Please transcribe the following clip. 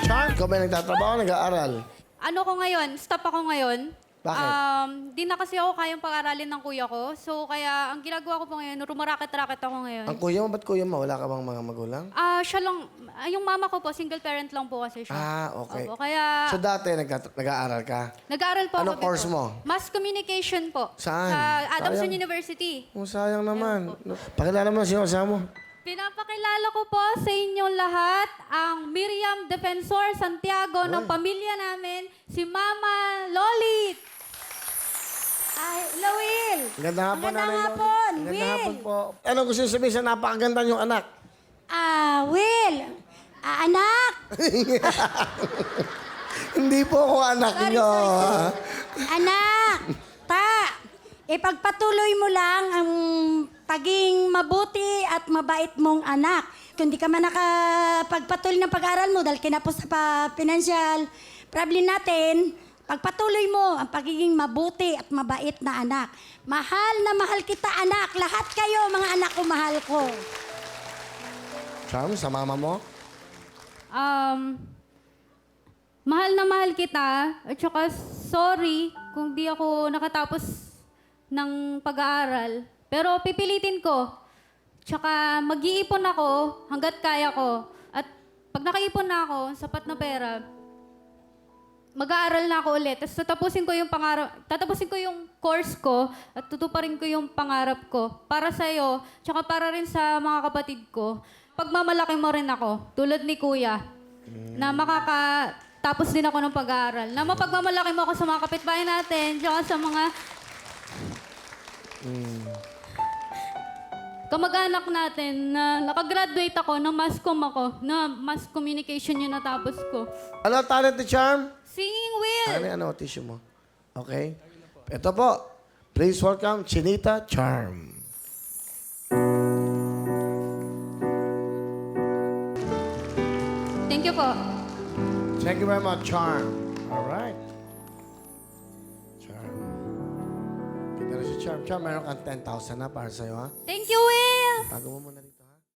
Charm, ikaw ba nagtatrabaho o nag-aaral? Ano ko ngayon? Stop ako ngayon. Bakit? Di na kasi ako kayang pag-aralin ng kuya ko. So, kaya ang ginagawa ko po ngayon, rumaraket-raket ako ngayon. Ang kuya mo, ba't kuya mo? Wala ka bang mga magulang? Siya lang, yung mama ko po, single parent lang po kasi siya. Okay. Opo, kaya So dati, nag-aaral ka? nag-aaral po Anong ako. course mo? Mass Communication po. Saan? Sa Adamson Sayang. University. Sayang naman. Pakilala mo na sino kasama mo. Pinapakilala ko po sa inyong lahat ang Miriam Defensor Santiago ng pamilya namin, si Mama Lolit. Ay, hello, Will. Magandang hapon, Magandang Nanay hapon, Lola. Magandang Will. hapon po. Ano gusto niyo sabihin sa napakaganda niyong anak? Will. Anak. Hindi po ako anak niyo. Anak. Ipagpatuloy mo lang ang paging mabuti at mabait mong anak. Kung di ka man nakapagpatuloy ng pag-aaral mo dahil kinapos sa financial problem natin, pagpatuloy mo ang pagiging mabuti at mabait na anak. Mahal na mahal kita, anak. Lahat kayo, mga anak ko, mahal ko. Charm, sa mama mo? Mahal na mahal kita at saka sorry kung di ako nakatapos ng pag-aaral. Pero pipilitin ko. Tsaka mag-iipon ako hanggat kaya ko. At pag nakaipon na ako, sapat na pera, mag-aaral na ako ulit. Tapos tatapusin ko yung course ko at tutuparin ko yung pangarap ko para sa'yo, tsaka para rin sa mga kapatid ko. Pagmamalaki mo rin ako, tulad ni Kuya, na makakatapos din ako ng pag-aaral. Na mapagmamalaki mo ako sa mga kapitbahay natin, tsaka sa mga kamag-anak natin na nakagraduate ako, na mass communication yung natapos ko. Ano talent ni Charm? Singing Will! Ano tissue mo? Okay. Ito po. Please welcome Chinita Charm. Thank you po. Thank you very much, Charm. All right. Charm. Kita na si Charm. Charm, meron kang 10,000 na para sa'yo, ha? Thank you, Will! Tago mo muna dito.